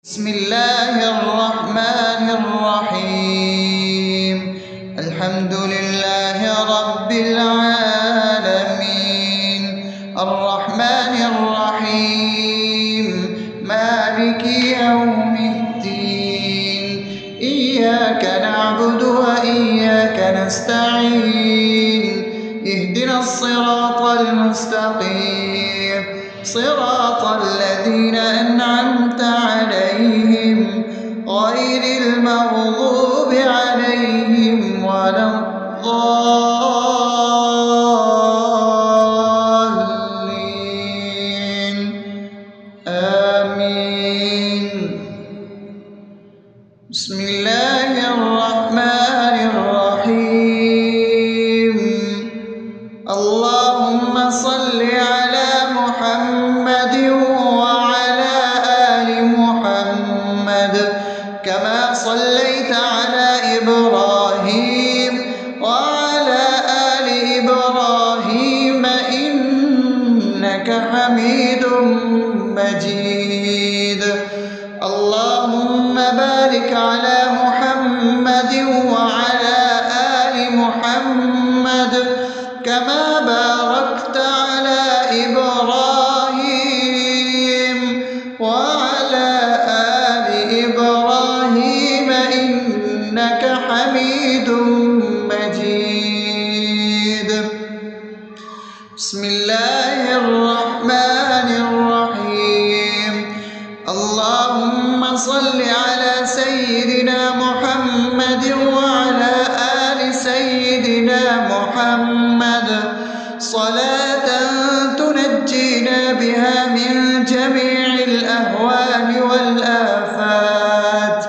بسم الله الرحمن الرحيم. الحمد لله رب العالمين، الرحمن الرحيم، مالك يوم الدين. إياك نعبد وإياك نستعين، اهدنا الصراط المستقيم، صراط الذين أنعمت عليهم غير المغضوب عليهم ولا الضالين. آمين. بسم الله الرحمن الرحيم. اللهم صل على محمد وعلى آل محمد كما صليت على إبراهيم وعلى آل إبراهيم إنك حميد مجيد. اللهم بارك على محمد وعلى آل محمد كما باركت على إبراهيم وعلى آل إبراهيم إنك حميد مجيد. بسم الله الرحمن الرحيم. اللهم صل على سيدنا محمد وعلى آل سيدنا محمد صلاة تنجينا بها من جميع الأهوال والآفات،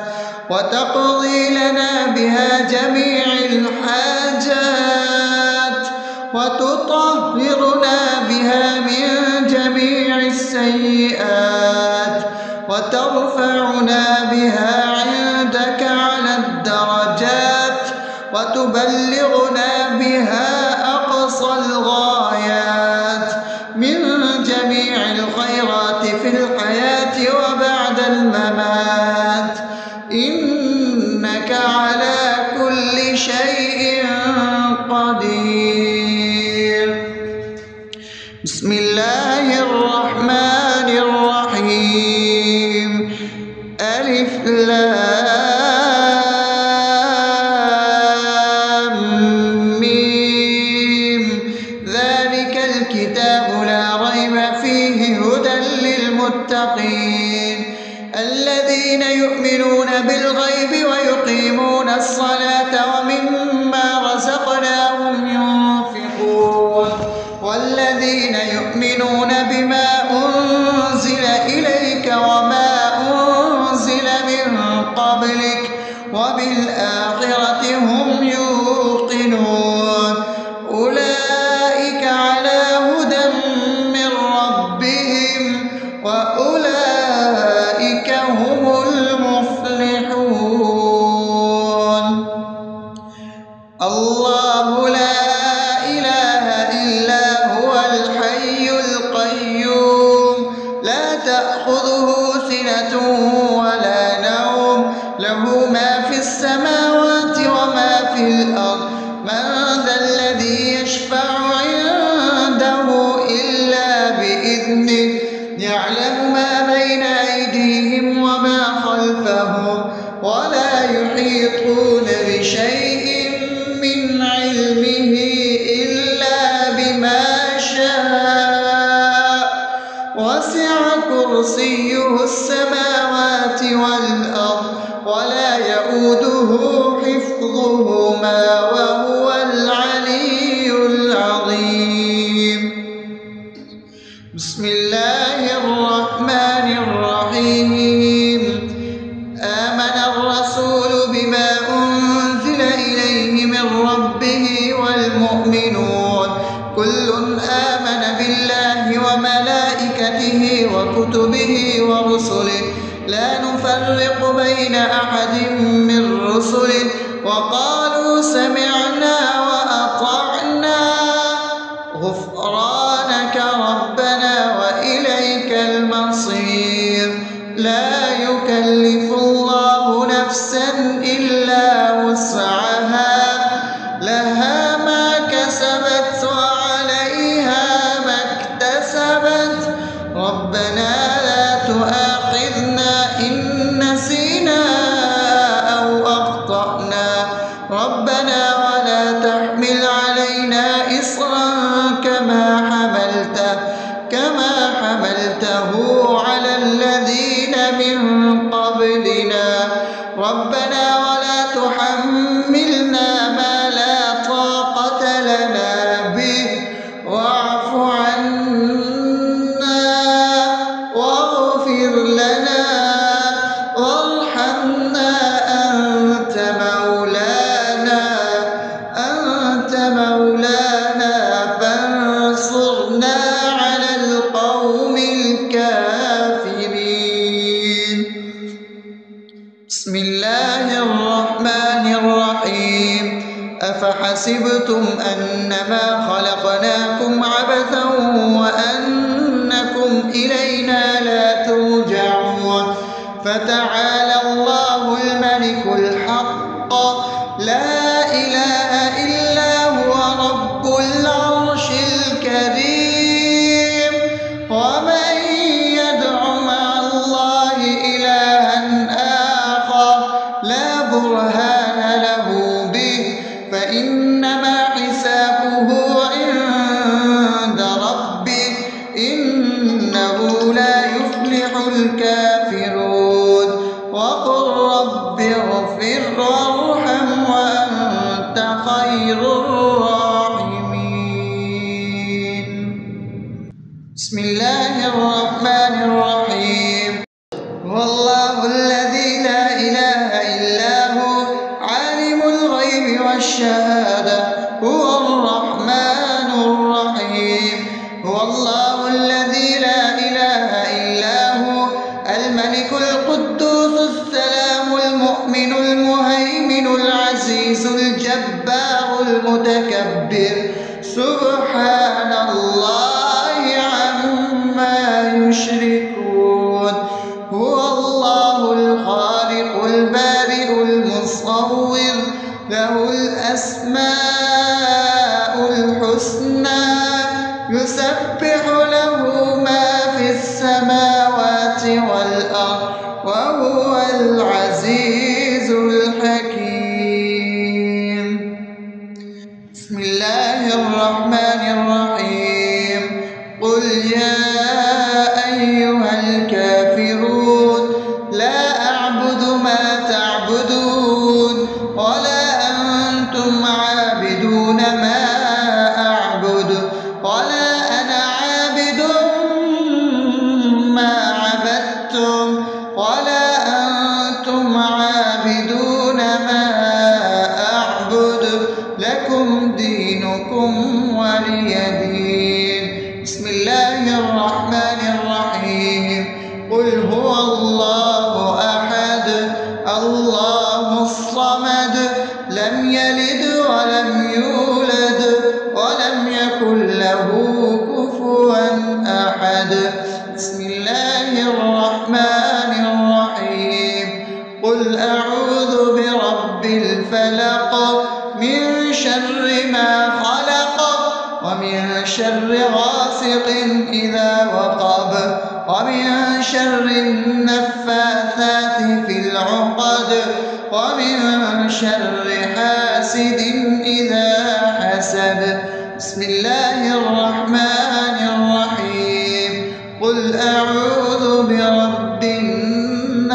وتقضي لنا بها جميع الحاجات، وتطهرنا بها من جميع السيئات، وترفعنا بها عندك على الدرجات، وتبلغنا بها أقصى الغايات من جميع الخيرات في الحياة وبعد الممات، إنك على كل شيء قدير. بسم الله الرحمن الرحيم. ألف لام ميم. ذلك الكتاب لا ريب فيه هدى للمتقين الذين يؤمنون بالغيب ويقيمون الصلاة ومما رزقناهم ينفقون والذين يؤمنون بما أنزل إليك وما أنزل من قبلك وبالآخرة هم يوقنون أولئك على هدى من ربهم وأولئك هم المفلحون. الله لا إله إلا هو الحي القيوم لا تأخذه سنة ولا نوم له ما في السماوات وما في الأرض. من ذا الذي يشفع عنده إلا بإذنه يعلم ما بين أيديهم وما خلفهم ولا يحيطون بشيء من علمه إلا بما شاء وسع كرسيه السماوات والأرض ولا يؤوده حفظهما وهو العلي العظيم. بسم الله الرحمن الرحيم. آمن الرسول بما أنزل إليه من ربه والمؤمنون كل آمن بالله وملائكته وكتبه ورسله لا نفرق بين أحد من رسله وقالوا سمعنا وأطعنا غفرانك ربنا وإليك المصير. لا يكلف قبلنا ربنا ولا تحملنا ما لا طاقة لنا به واعف عنا واغفر لنا وارحمنا أنت مولانا فانصرنا على القوم الكافرين. بسم الله الرحمن الرحيم. أفحسبتم أنما خلقناكم عبثا وأنكم إلينا لا ترجعون فتعالى الله الملك الحق لا إله إلا هو رب العرش الكريم. ومن يدع مع الله إلها آخر لا برهان له به فإنما حسابه عند ربه إنه لا يفلح الكافرون. وقل رب اغفر وارحم وأنت خير الراحمين. بسم الله الرحمن الرحيم. هو الله الذي لا إله إلا هو عالم الغيب والشهادة هو الرحمن الرحيم. هو الله الذي لا إله إلا هو الملك القدوس السلام المؤمن المهيمن العزيز الجبار المتكبر سبحان الله عما يشركون. هو الله الخالق البارئ المصور له الأسماء الحسنى يسبح له ما في السماوات والأرض وهو العزيز الحكيم. بسم الله الرحمن الرحيم. قل يا أيها الكافرون لا أعبد ما تعبدون ولا أنتم عابدون ما أعبد ولا أنا عابد ما عبدتم ولا أنتم عابدون ما أعبد لكم دينكم ولي دين. بسم الله الرحمن الرحيم. قل هو الله أحد الله الصمد لم يلد ولم يولد ولم يكن له كفوا أحد. بسم الله الرحمن الرحيم. قل أعوذ برب الفلق من شر ما خلق ومن شر غاسق إذا وقب ومن شر النفاثات في العقد ومن شر حاسد إذا حسد. بسم الله الرحمن الرحيم. قل أعوذ برب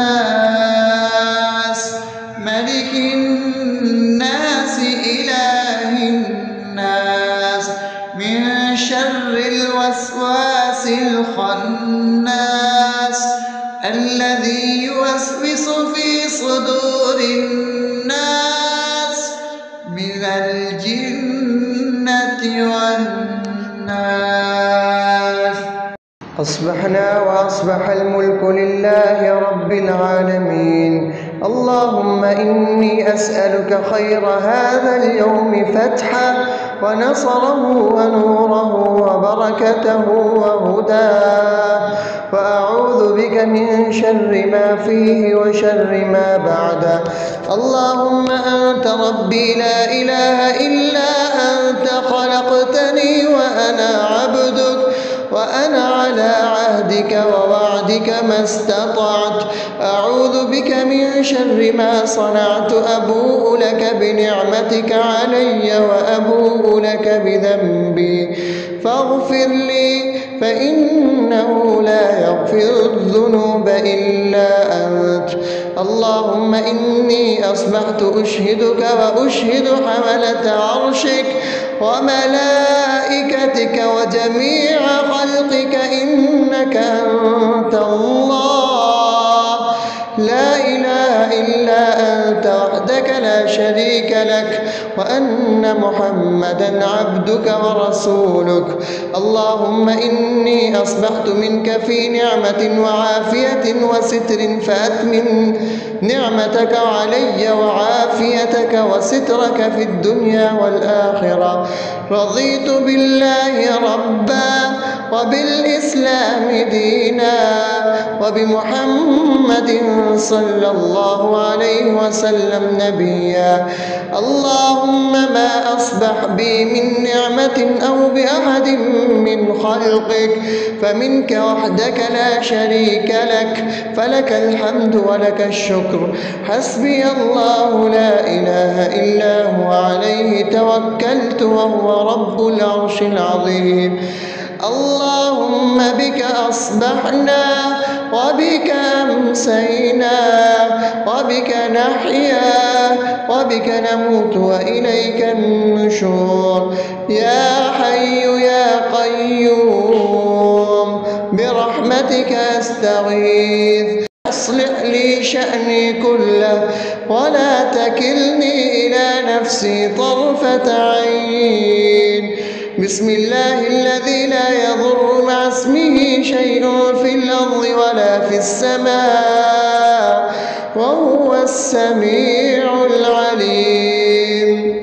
الناس ملك الناس إله الناس من شر الوسواس الخناس الذي يوسوس في صدور الناس من الجنة والناس. أصبحنا وأصبح الملك لله رب العالمين. اللهم إني أسألك خير هذا اليوم فتحه ونصره ونوره وبركته وهداه وأعوذ بك من شر ما فيه وشر ما بعده. اللهم أنت ربي لا إله إلا أنت خلقتني وأنا عبدك وأنا على عهدك ووعدك ما استطعت. أعوذ بك من شر ما صنعت. أبوء لك بنعمتك علي وأبوء لك بذنبي فاغفر لي فإنه لا يغفر الذنوب إلا أنت. اللهم إني أصبحت أشهدك وأشهد حملة عرشك وملائكتك وجميع خلقك إنك أنت الله لا إله إلا أنت وحدك لا شريك لك وأن محمدا عبدك ورسولك. اللهم إني أصبحت منك في نعمة وعافية وستر فأتمم نعمتك علي وعافيتك وسترك في الدنيا والآخرة. رضيت بالله ربا وبالإسلام دينا وبمحمد صلى الله عليه وسلم نبيا. اللهم ما أصبح بي من نعمة أو بأحد من خلقك فمنك وحدك لا شريك لك فلك الحمد ولك الشكر. حسبي الله لا إله إلا هو عليه توكلت وهو رب العرش العظيم. اللهم بك أصبحنا وبك أمسينا وبك نحيا وبك نموت وإليك النشور. يا حي يا قيوم برحمتك أستغيث أصلح لي شأني كله ولا تكلني إلى نفسي طرفة عين. بسم الله الذي لا يضر مع اسمه شيء في الأرض ولا في السماء وهو السميع العليم.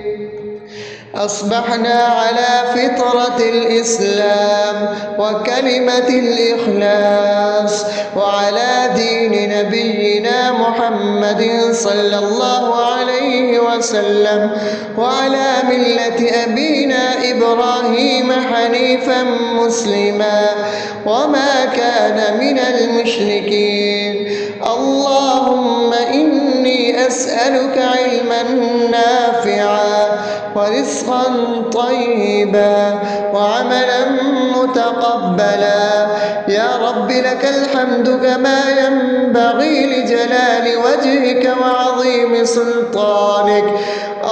أصبحنا على فطرة الإسلام وكلمة الإخلاص وعلى دين نبينا محمد صلى الله عليه وسلم وعلى ملة أبينا إبراهيم حنيفا مسلما وما كان من المشركين. اللهم إني أسألك علما نافعا ورزقا طيبا وعملا متقبلا. يا رب لك الحمد كما ينبغي لجلال وجهك وعظيم سلطانك.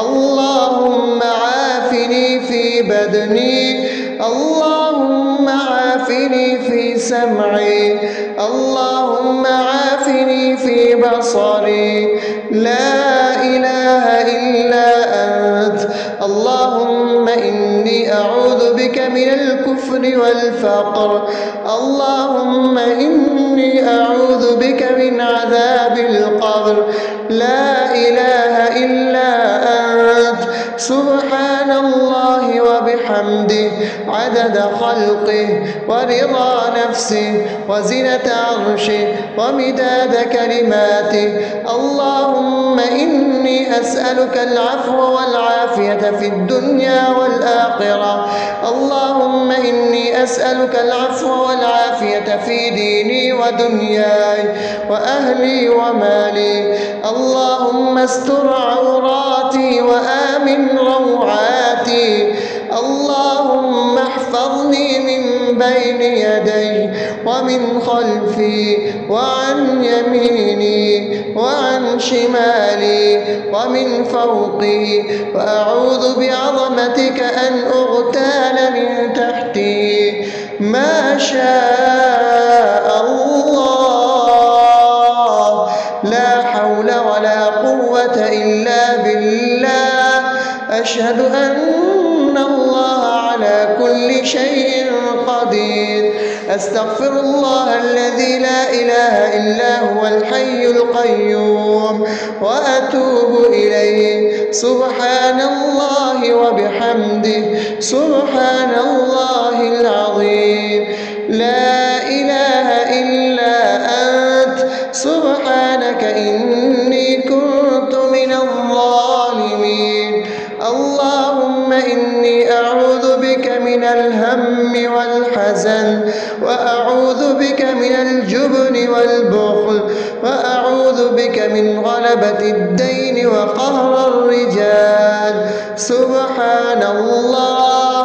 اللهم عافني في بدني اللهم عافني في سمعي اللهم عافني في بصري. لا إله إلا أنت. اللهم إني أعوذ بك من الكفر والفقر. اللهم إني أعوذ بك من عذاب القبر. لا إله إلا أنت. سبحان الله وبحمده عدد خلقه ورضا نفسه وزنة عرشه ومداد كلماته. اللهم إني أسألك العفو والعافية في الدنيا والآخرة. اللهم إني أسألك العفو والعافية في ديني ودنياي وأهلي ومالي. اللهم استر عوراتي وآمن روعاتي. اللهم احفظني من بين يدي ومن خلفي وعن يميني وعن شمالي ومن فوقي وأعوذ بعظمتك أن أغتال من تحتي. ما شاء الله لا حول ولا قوة إلا بالله. أشهد أن الله على كل شيء قدير. أستغفر الله الذي لا إله إلا هو الحي القيوم وأتوب إليه. سبحان الله وبحمده سبحان الله العظيم. لا إله إلا أنت سبحانك إني كنت من الظالمين. اللهم إني أعوذ بك من الهم والحزن وأعوذ بك من الجبن والبخل وأعوذ بك من غلبة الدين وقهر الرجال. سبحان الله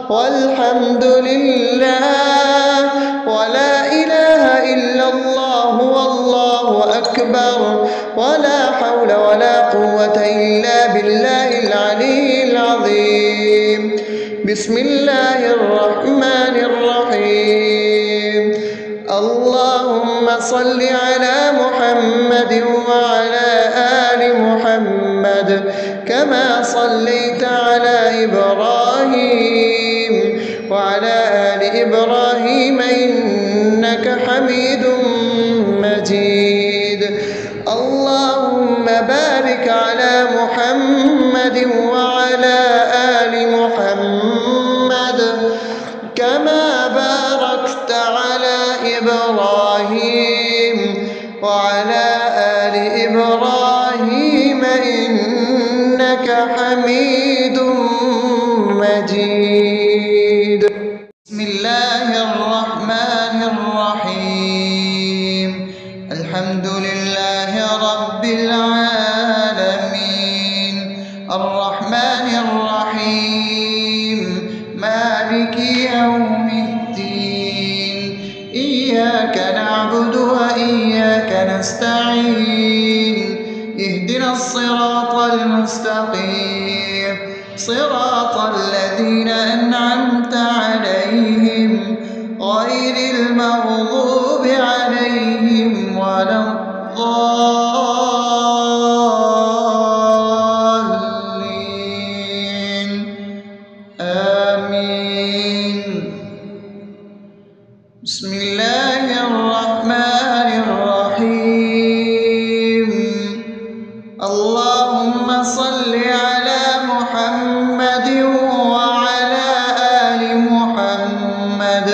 والحمد لله ولا إله إلا الله والله أكبر. أكبر، ولا حول ولا قوة إلا بالله العلي العظيم. بسم الله الرحمن الرحيم. اللهم صل على محمد وعلى آل محمد كما صليت على إبراهيم وعلى آل إبراهيم إنك حميد مجيد. اللهم بارك على محمد وعلى آل محمد كما باركت على إبراهيم وعلى آل إبراهيم إنك حميد مجيد. بسم الله الرحمن الرحيم. الحمد لله رب العالمين الرحمن الرحيم مالك يوم الدين. إياك نعبد وإياك نستعين. اهدنا الصراط المستقيم صراط الذين أنعمت عليهم غير المغضوب عليهم ولا الضالين. آمين. بسم الله الرحمن الرحيم. اللهم صل على محمد وعلى آل محمد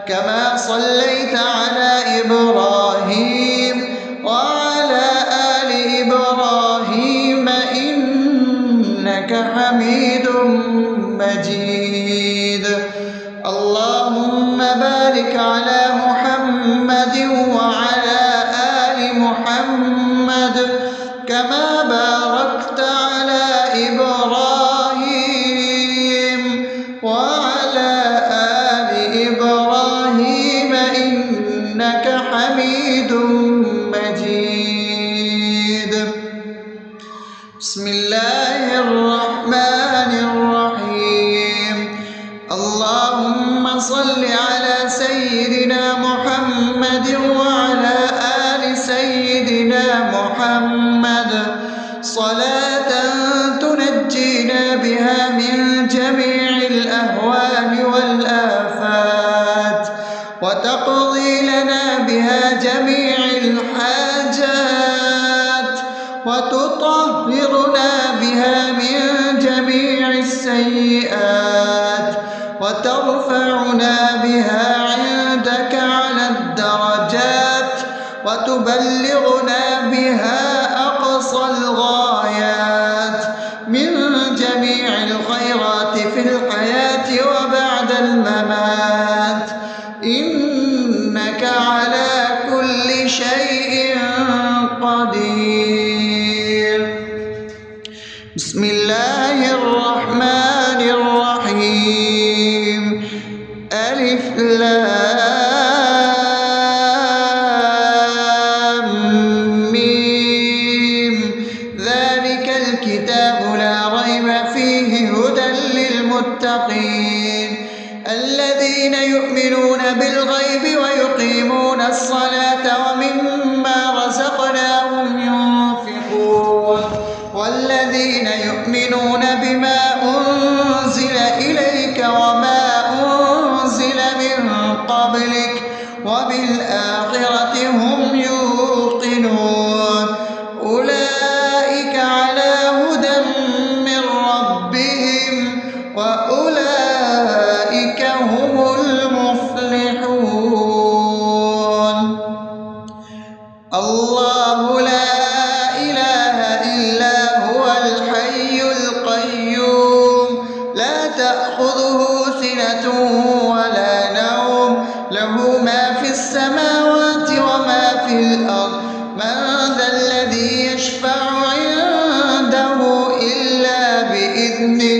كما صليت على إبراهيم وعلى آل إبراهيم إنك حميد مجيد. اللهم بارك على محمد وعلى آل محمد كما باركت على إبراهيم وعلى آل إبراهيم إنك حميد مجيد. بسم الله الرحمن الرحيم. اللهم صل على سيدنا محمد وعلى آل سيدنا محمد صلاة تنجينا بها من جميع الأهوال والآفات وتقضي لنا بها جميع الحاجات وتطهرنا بها من جميع السيئات وترفعنا بها عندك على الدرجات وتبلغنا بها أقصى الغايات من جميع الخيرات في الحياة وبعد الممات إنك على كل شيء قدير. بسم الله الرحمن الرحيم. ألف لام ميم. ذلك الكتاب لا ريب فيه هدى للمتقين الذين يؤمنون بالغيب ويقيمون الصلاة ومما رزقناهم ينفقون والذين يؤمنون بما أنزل إليك وما أنزل من قبلك وبالآخرة هم يوقنون أولئك على هدى من ربهم وأولئك هم المفلحون. الله لا إله إلا هو الحي القيوم لا تأخذه سنة ولا نوم له ما في السماوات وما في الأرض. من ذا الذي يشفع عنده إلا بإذنه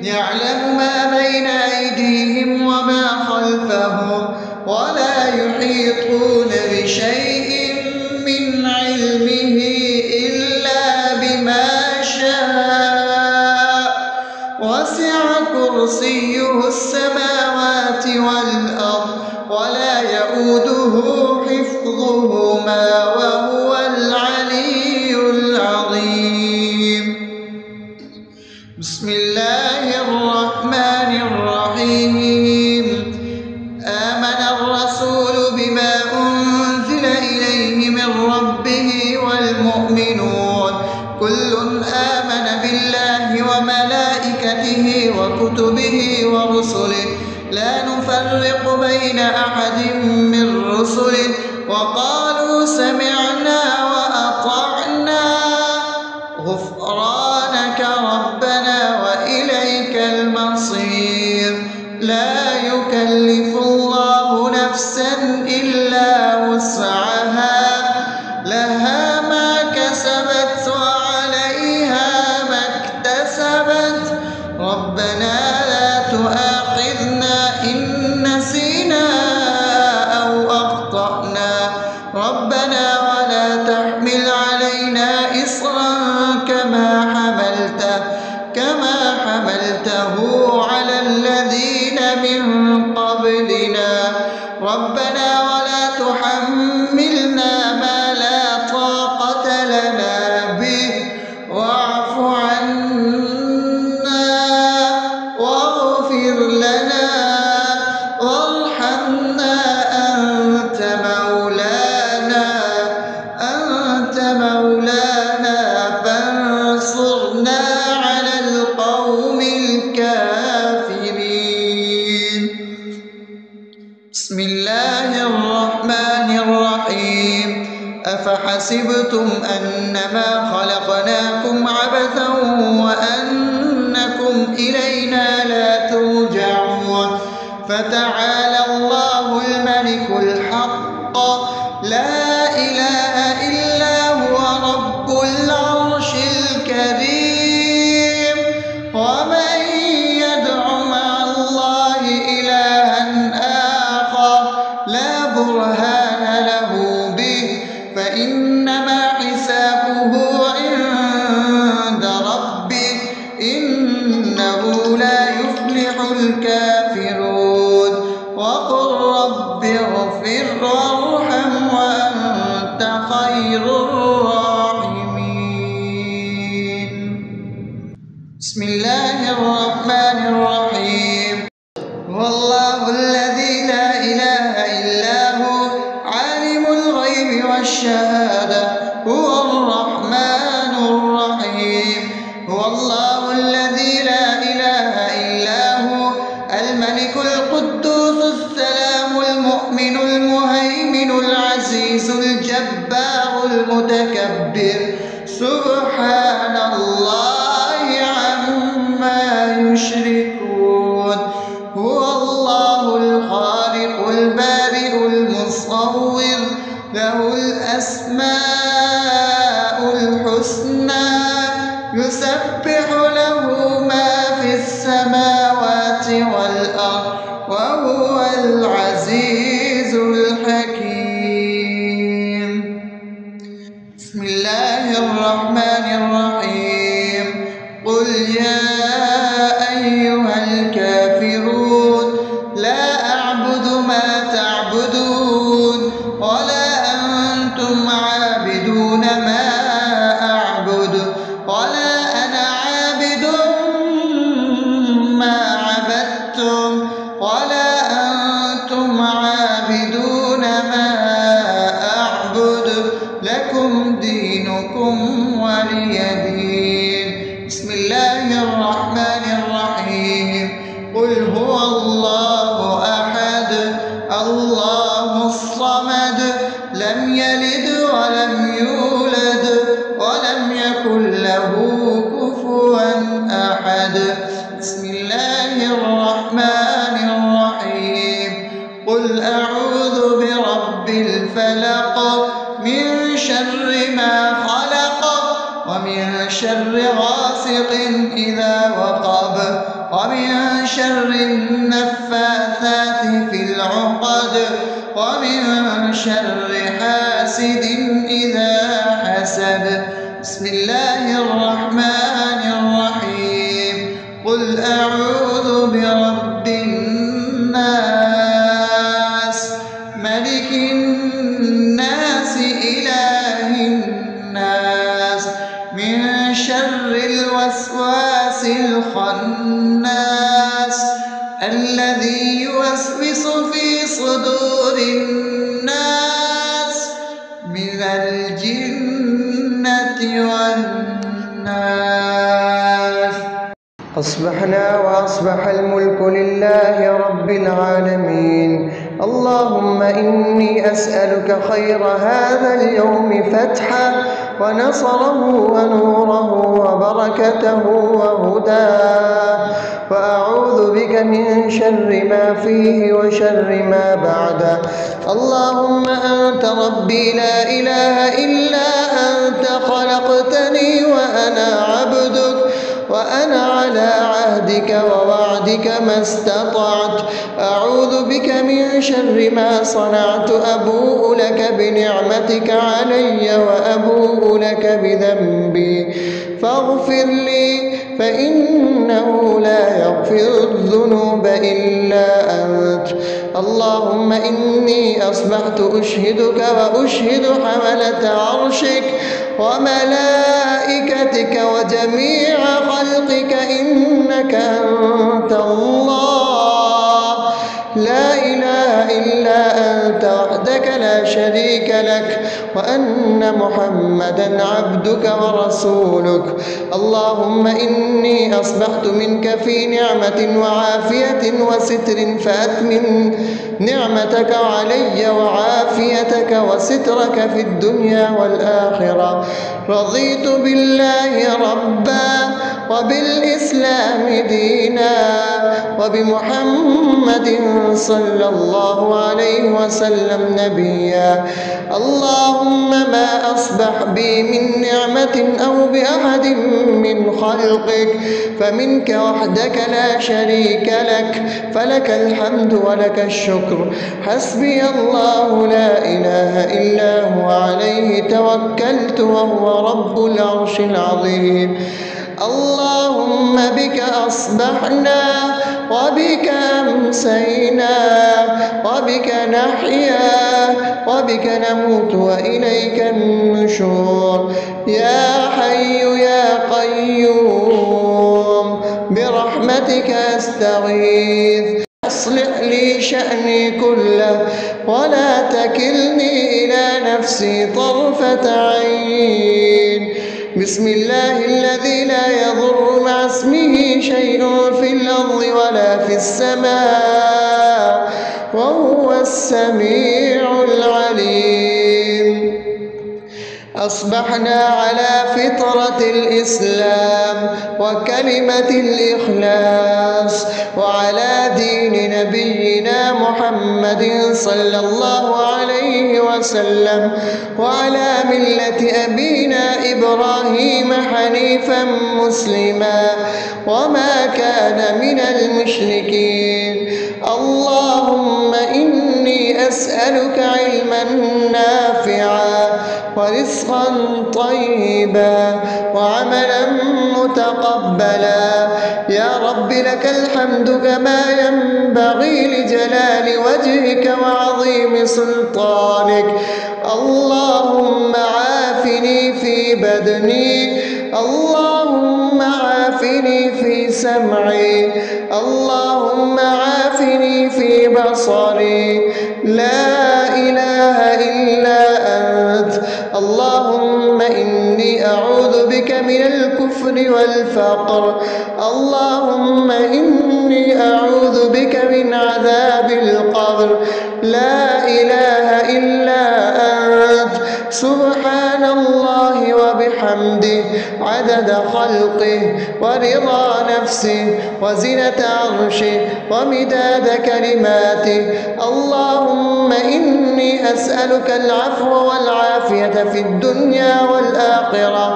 يعلم ما بين أيديهم وما خلفهم ولا يحيطون بشيء من علمه يؤمنون كل آمن بالله وملائكته وكتبه ورسله لا نفرق بين أحد من رسله وقالوا سمعنا وأطعنا غفرانك ربنا وإليك المصير لا يكلف الله نفسا إلا وسعها لها ما كسبت وعليها ما اكتسبت ربنا لا تؤاخذنا إن نسينا أو أخطأنا ربنا ولا تحمل علينا إصرا كما حملته على الذين من قبلنا ربنا ولا تحملنا ما لا طاقة لنا به واعف عنا واغفر لنا وارحمنا أنت مولانا فانصرنا على القوم الكافرين. بسم الله الرحمن الرحيم أفحسبتم أنما خلقناكم عبثا وأنكم إلينا لا ترجعون فتعالى الله الملك الحق لا إله إلا هو رب العرش الكريم ومن يدع مع الله إلها آخر لا برهان له به فإنما حسابه عند ربه إنه لا يفلح الكافرون وقل رب اغفر وارحم وأنت خير الراحمين. بسم الله الرحمن الرحيم هو الله الذي لا إله إلا هو عالم الغيب والشهادة هو الرحمن الرحيم هو الله الذي لا إله إلا هو الملك القدوس السلام المؤمن المهيمن العزيز الجبار المتكبر سبحان الله عما يشركون هو الله الخالق البارئ المصور له الأسماء الحسنى يسبح له ما في السماوات والأرض وهو العزيز الحكيم. بسم الله الرحمن الرحيم قل يا أيها الكافرون لا أعبد ما تعبدون ولا أنتم عابدون ما أعبد ولا أنا عابد ما عبدتم ولا أنتم عابدون ما أعبد لكم دينكم ولي دين. بسم الله الرحمن الرحيم قل هو الله أحد الله الصمد لم يلد ولم يولد ولم يكن له كفوا أحد. بسم الله الرحمن الرحيم قل أعوذ برب الفلق من شر ما خلق ومن شر غاسق إذا وقب ومن شر النفاثات في العقد ومن شر حاسد إذا حسد. بسم الله الرحمن الرحيم قل أعوذ برب الناس ملك الناس إله الناس من شر الوسواس الخناس الذي يوسوس في صدور الناس من الجنة والناس. أصبحنا وأصبح الملك لله رب العالمين. اللهم إني أسألك خير هذا اليوم فتحه ونصره ونوره وبركته وهداه، وأعوذ بك من شر ما فيه وشر ما بعده. اللهم أنت ربي لا إله إلا أنت، خلقتني وأنا عبدك، وأنا على عهدك ووعدك ما استطعت. أعوذ بك من شر ما صنعت، أبوء لك بنعمتك علي وأبوء لك بذنبي، فاغفر لي فإنه لا يغفر الذنوب إلا أنت. اللهم إني أصبحت أشهدك وأشهد حملة عرشك وملائكتك وجميع خلقك إنك أنت الله، لا إله إلا أنت وحدك لا شريك لك، وأن محمدا عبدك ورسولك. اللهم إني أصبحت منك في نعمة وعافية وستر، فأتمم نعمتك علي وعافيتك وسترك في الدنيا والآخرة. رضيت بالله ربا وبالإسلام دينا وبمحمد صلى الله عليه وسلم نبيا. اللهم ما أصبح بي من نعمة أو بأحد من خلقك فمنك وحدك لا شريك لك، فلك الحمد ولك الشكر. حسبي الله لا إله إلا هو، عليه توكلت وهو رب العرش العظيم. اللهم بك أصبحنا وبك أمسينا وبك نحيا وبك نموت وإليك النشور. يا حي يا قيوم برحمتك أستغيث، أصلح لي شأني كله ولا تكلني إلى نفسي طرفة عين. بسم الله الذي لا يضر مع اسمه شيء في الأرض ولا في السماء وهو السميع العليم. أصبحنا على فطرة الإسلام وكلمة الإخلاص وعلى دين نبينا محمد صلى الله عليه وسلم وعلى ملة أبينا إبراهيم حنيفا مسلما وما كان من المشركين. اللهم إني أسألك علما نافعا ورزقا طيبا وعملا متقبلا. يا رب لك الحمد كما ينبغي لجلال وجهك وعظيم سلطانك. اللهم عافني في بدني، اللهم عافني في سمعي، اللهم عافني في بصري. لا إله إلا أنت. اللهم إني أعوذ بك من الكفر والفقر. اللهم إني أعوذ بك من عذاب القبر. لا إله إلا أنت. سبحان الله وبحمده عدد خلقه ورضا نفسه وزنة عرشه ومداد كلماته. اللهم إني أسألك العفو والعافية في الدنيا والآخرة.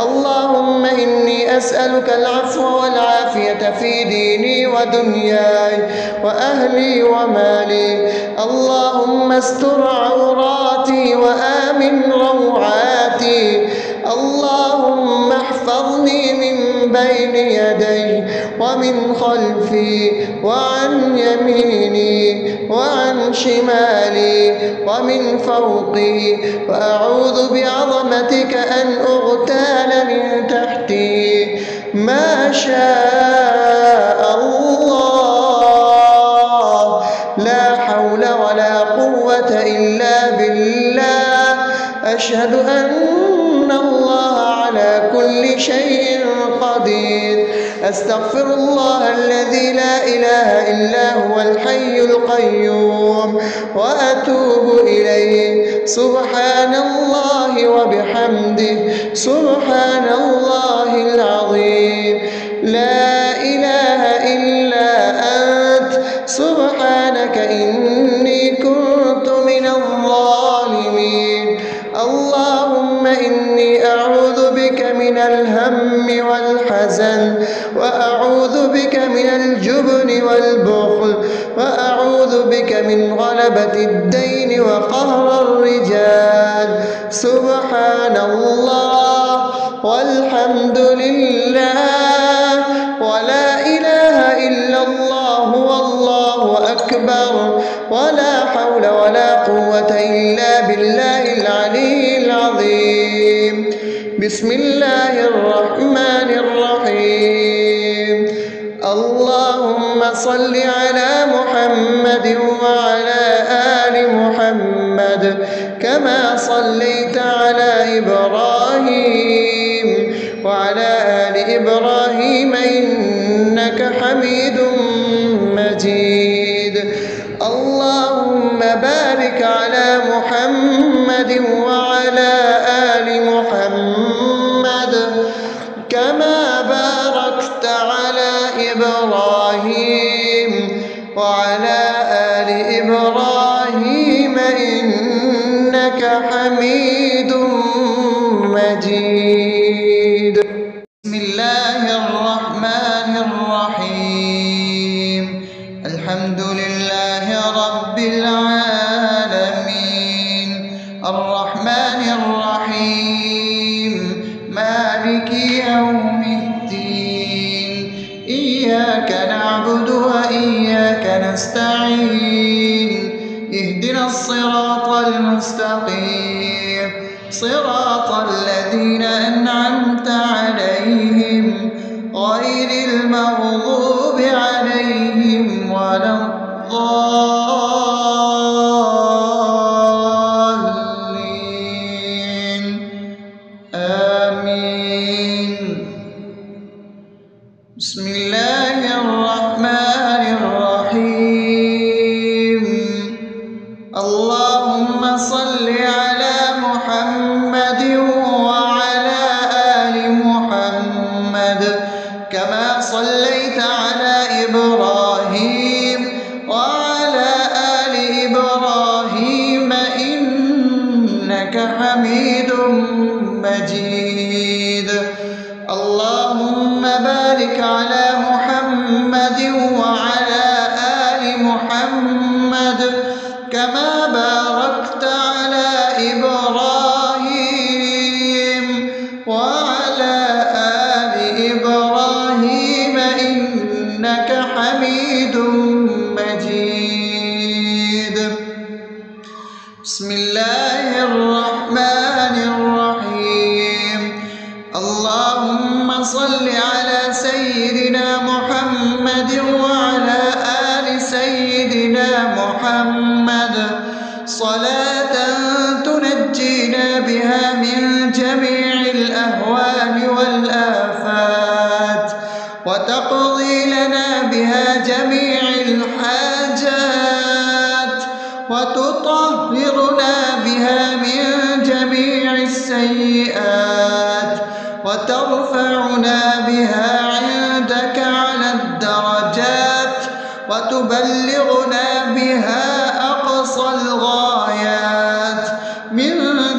اللهم إني أسألك العفو والعافية في ديني ودنياي وأهلي ومالي. اللهم استر عوراتي وآمن روعاتي. اللهم احفظني من بين يدي ومن خلفي وعن يميني وعن شمالي ومن فوقي، وأعوذ بعظمتك أن أغتال من تحتي. ما شاء الله، لا حول ولا قوة إلا بالله. أشهد أن الله أستغفر الله الذي لا إله إلا هو الحي القيوم وأتوب إليه. سبحان الله وبحمده سبحان الله العظيم. لا إله إلا أنت سبحانك إني كنت من الظالمين. اللهم إني أعوذ بك من الهم والحزن، وأعوذ بك من الجبن والبخل، وأعوذ بك من غلبة الدين وقهر الرجال. سبحان الله والحمد لله ولا إله إلا الله والله أكبر ولا حول ولا قوة إلا بالله العلي العظيم. بسم الله الرحمن الرحيم. اللهم صل على محمد وعلى آل محمد كما صليت على إبراهيم وعلى آل إبراهيم إنك حميد مجيد. اللهم بارك على محمد وعلى آل محمد كما باركت على إبراهيم وعلى آل إبراهيم إنك حميد مجيد. بسم الله الرحمن الرحيم. الحمد لله رب العالمين الرحمن الرحيم مالك يوم الدين. إياك نعبد وإياك نستعين. اهدنا الصراط المستقيم صراط الذين أنعمت عليهم غير المغضوب عليهم ولا الضالين. آمين. بسم الله الرحمن الرحيم. اللهم صل على محمد وعلى آل محمد كما صليت على إبراهيم وعلى آل إبراهيم إنك حميد مجيد. اللهم بارك على محمد وعلى آل محمد كما باركت على إبراهيم وعلى آل إبراهيم إنك حميد مجيد. بسم الله الرحمن الرحيم. اللهم صل على سيدنا محمد وعلى آل سيدنا محمد صلاة تنجينا بها من جميع الأهوال والآفات وتقضي لنا بها جميع الحاجات وتطهرنا بها من جميع السيئات وترفعنا بها عندك على الدرجات وتبلغنا بها أقصى الغايات من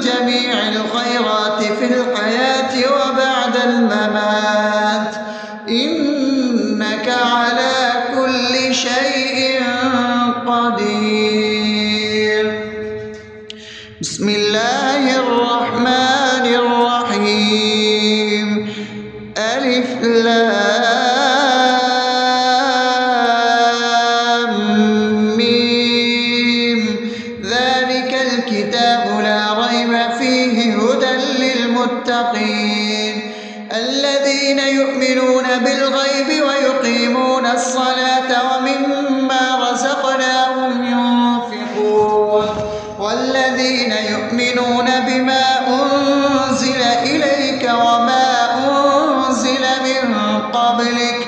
جميع الخيرات في الحياة وبعد الممات إنك على كل شيء قدير. بسم الله الرحمن الرحيم. ألف لام ميم. ذلك الكتاب لا ريب فيه هدى للمتقين الذين يؤمنون بالغيب ويقيمون الصلاة ومما رزقناهم ينفقون والذين يؤمنون بما أنزل إليك وما أنزل من قبلك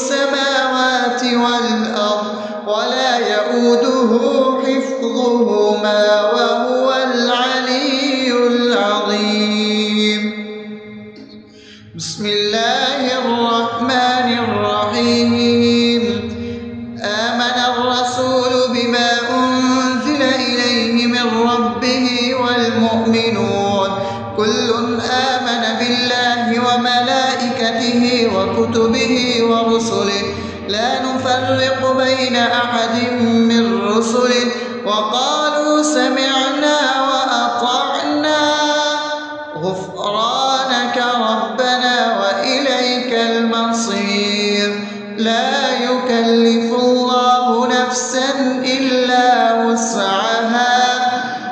السماوات والأرض ولا يؤوده حفظهما وهو العلي العظيم. بسم الله الرحمن الرحيم. آمن الرسول بما أنزل إليه من ربه والمؤمنون كل آمن بالله وملائكته وكتبه ورسله لا نفرق بين أحد من رسله وقالوا سمعنا وأطعنا غفرانك ربنا وإليك المصير. لا يكلف الله نفسا إلا وسعها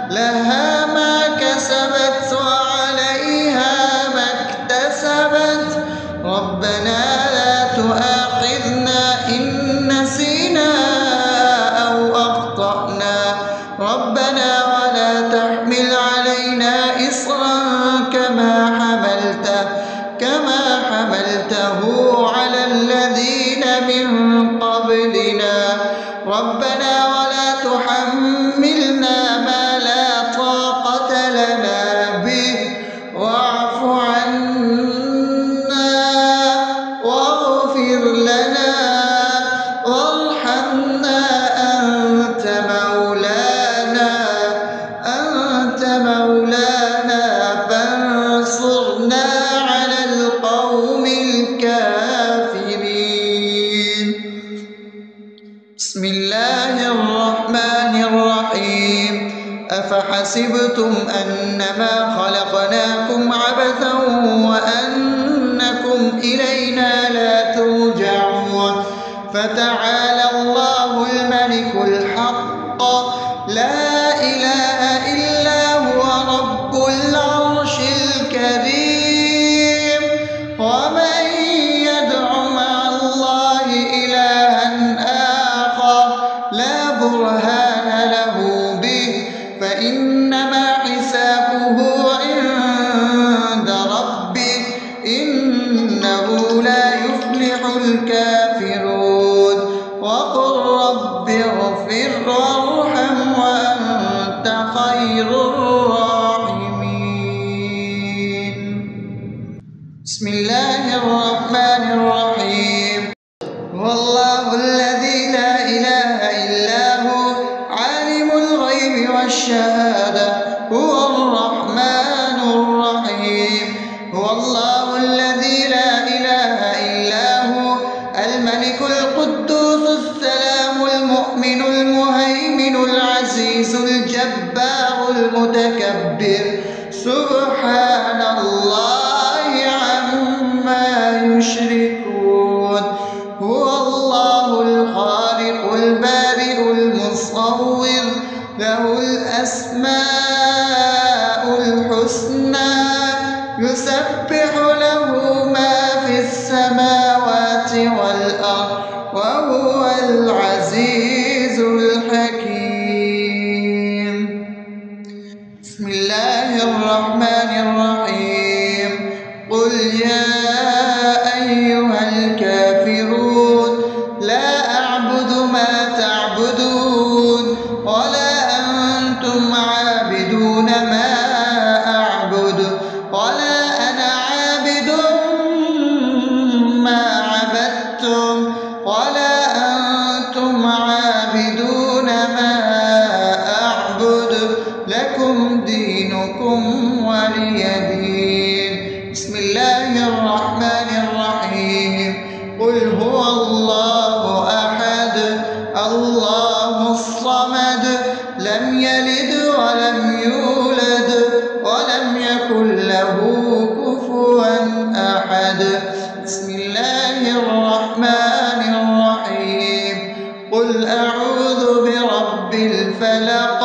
لها ما كسبت وعليها ما اكتسبت ربنا لا تؤاخذنا إن نسينا أو أخطأنا ربنا ولا تحمل علينا إصرا كما حملته على الذين من قبلنا ربنا ولا تحملنا ما لا طاقة لنا به واعف عنا واغفر لنا وارحمنا أنت مولانا فانصرنا على القوم الكافرين. بسم الله الرحمن الرحيم. أفحسبتم أنما خلقناكم عبثا وأنكم إلينا لا ترجعون فتعالى الله الملك الحق لا إله إلا هو رب العرش الكريم. ومن يدع مع الله إلها آخر لا برهان له به فإنما حسابه عند ربه إنه لا يفلح الكافرون. وقل رب اغفر وارحم وأنت خير الراحمين. بسم الله الرحمن الرحيم. هو الله الذي لا إله إلا هو عالم الغيب والشهادة هو الرحمن الرحيم. هو الله الذي لا إله إلا هو الملك القدوس السلام المؤمن المهيمن العزيز الجبار المتكبر سبحان الله عما يشركون. هو الله الخالق البارئ المصور له الأسماء الحسنى يسبح له ما في السماوات والأرض وهو العزيز الحكيم. بسم الله الرحمن الرحيم. قل يا أيها الكافرون لا أعبد ما تعبدون ولا أنتم عابدون ما أعبد ولا أنا عابد ما عبدتم ولا أنتم عابدون ما أعبد لكم دينكم ولي دين. بسم الله الرحمن الرحيم. قل هو الله أحد الله الصمد لم يلد ولم يولد ولم يكن له كفوا أحد. بسم الله الرحمن الرحيم. قل أعوذ برب الفلق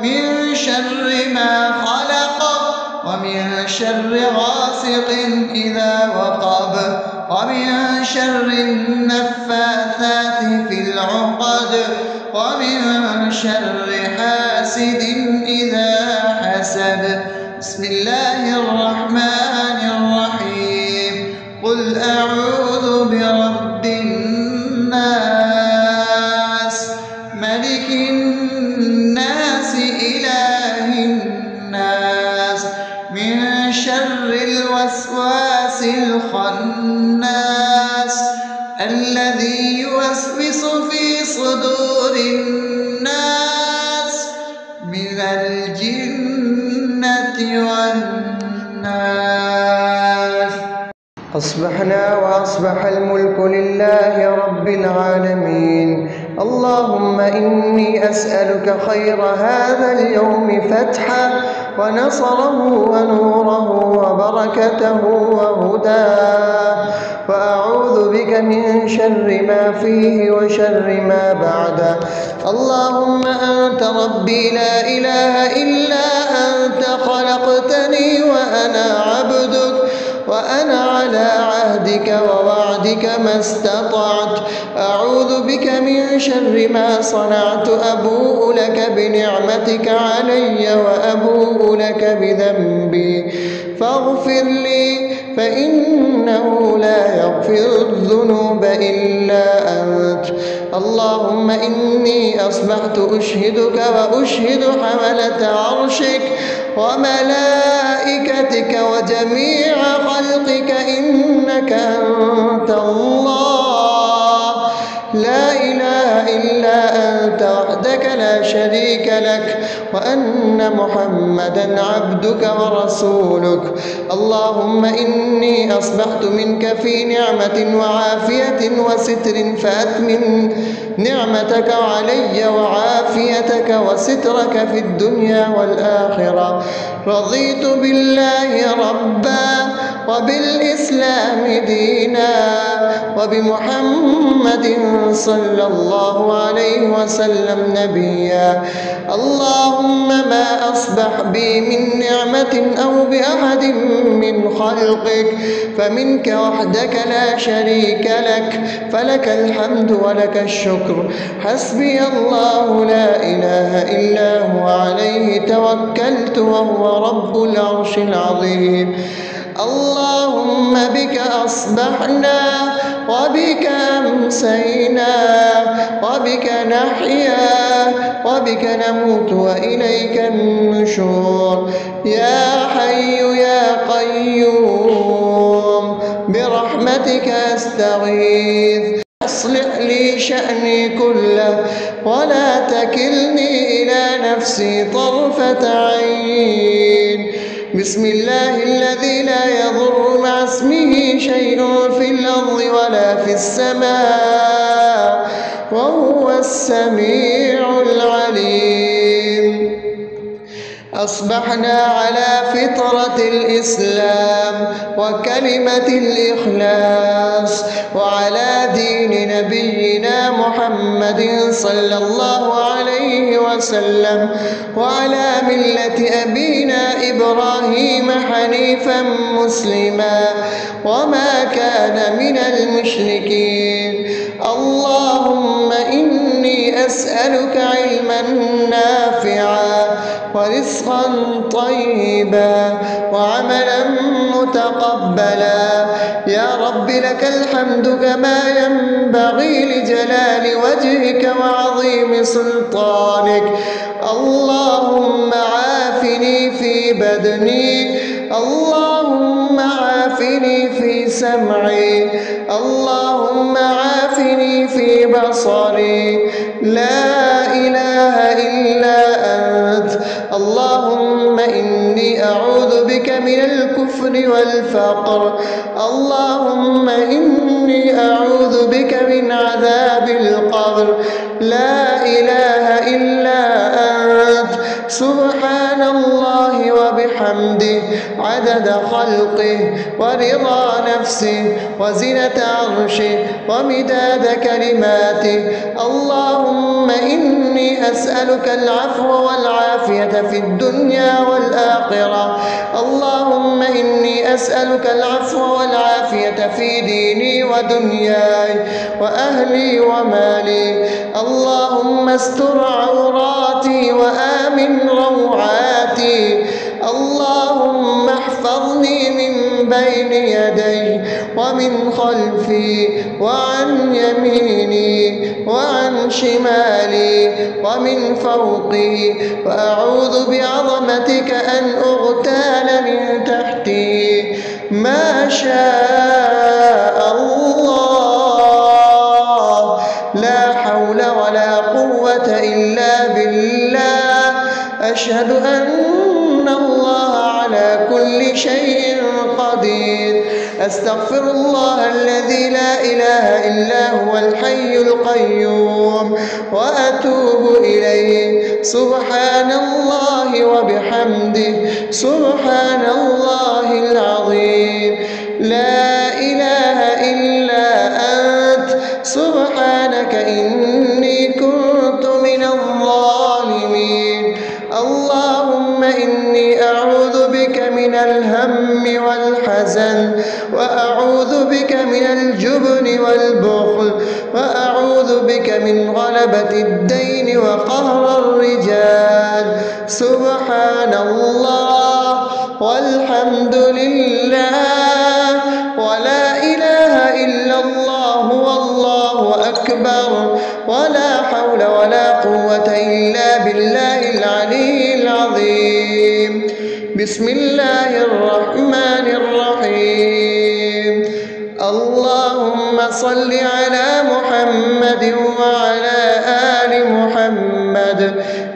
من شر ما خلق ومن شر غاسق إذا وقب ومن شر النفاثات في العقد ومن شر حاسد إذا حسد. بسم الله الرحمن الرحيم. قل أعوذ برب الذي يوسوس في صدور الناس من الجنة والناس. أصبحنا وأصبح الملك لله رب العالمين. اللهم إني أسألك خير هذا اليوم فتحه ونصره ونوره وبركته وهداه، وأعوذ بك من شر ما فيه وشر ما بعده. اللهم أنت ربي لا إله إلا أنت، خلقتني وأنا عبدك، وأنا على عهدك ووعدك ما استطعت. أعوذ بك من شر ما صنعت، أبوء لك بنعمتك علي وأبوء لك بذنبي، فاغفر لي فإنه لا يغفر الذنوب إلا أنت. اللهم إني أصبحت أشهدك وأشهد حملة عرشك وملائكتك وجميع خلقك إنك أنت الله، لا إله إلا أنت وحدك لا شريك لك، وأن محمدا عبدك ورسولك. اللهم إني أصبحت منك في نعمة وعافية وستر، فأتمم نعمتك علي وعافيتك وسترك في الدنيا والآخرة. رضيت بالله ربا وبالإسلام دينا وبمحمد صلى الله عليه وسلم نبيا. اللهم ما أصبح بي من نعمة أو بأحد من خلقك فمنك وحدك لا شريك لك، فلك الحمد ولك الشكر. حسبي الله لا إله إلا هو، عليه توكلت وهو رب العرش العظيم. اللهم بك أصبحنا وبك أمسينا وبك نحيا وبك نموت وإليك النشور. يا حي يا قيوم برحمتك أستغيث، أصلح لي شأني كله ولا تكلني إلى نفسي طرفة عين. بسم الله الذي لا يضر مع اسمه شيء في الأرض ولا في السماء وهو السميع العليم. أصبحنا على فطرة الإسلام وكلمة الإخلاص وعلى دين نبينا محمد صلى الله عليه وسلم وعلى ملة أبينا إبراهيم حنيفا مسلما وما كان من المشركين. اللهم إني أسألك علما نافعا ورزقا طيبا وعملا متقبلا. يا رب لك الحمد كما ينبغي لجلال وجهك وعظيم سلطانك. اللهم عافني في بدني، اللهم عافني في سمعي، اللهم عافني في بصري. لا إله إلا أنت. اللهم إني أعوذ بك من الكفر والفقر. اللهم إني أعوذ بك من عذاب القبر. لا إله إلا أنت. سبحان الله وبحمده عدد خلقه ورضا نفسه وزنة عرشه ومداد كلماته. اللهم إني أسألك العفو والعافية في الدنيا والآخرة. اللهم إني أسألك العفو والعافية في ديني ودنياي وأهلي ومالي. اللهم استر عوراتي وآمن روعاتي. اللهم احفظني من بين يدي ومن خلفي وعن يميني وعن شمالي ومن فوقي، وأعوذ بعظمتك أن أغتال من تحتي. ما شاء الله قوة إلا بالله. أشهد أن الله على كل شيء قدير. أستغفر الله الذي لا إله إلا هو الحي القيوم وأتوب إليه. سبحان الله وبحمده سبحان الله العظيم. لا إله إلا أنت سبحانك إني كنت من الظالمين. اللهم إني أعوذ بك من الهم والحزن، وأعوذ بك من الجبن والبخل، وأعوذ بك من غلبة الدين وقهر الرجال. سبحان الله والحمد لله ولا إله إلا الله والله أكبر ولا حول ولا قوة إلا بالله العلي العظيم. بسم الله الرحمن الرحيم. اللهم صل على محمد وعلى آل محمد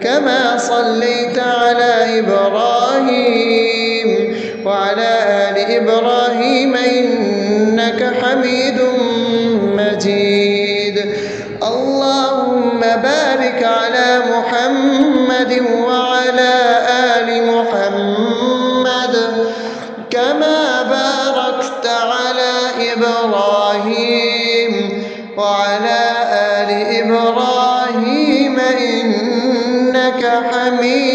كما صليت على إبراهيم وعلى آل إبراهيم إنك حميد مجيد. اللهم بارك على محمد وعلى آل محمد كما باركت على إبراهيم وعلى آل إبراهيم إنك حميد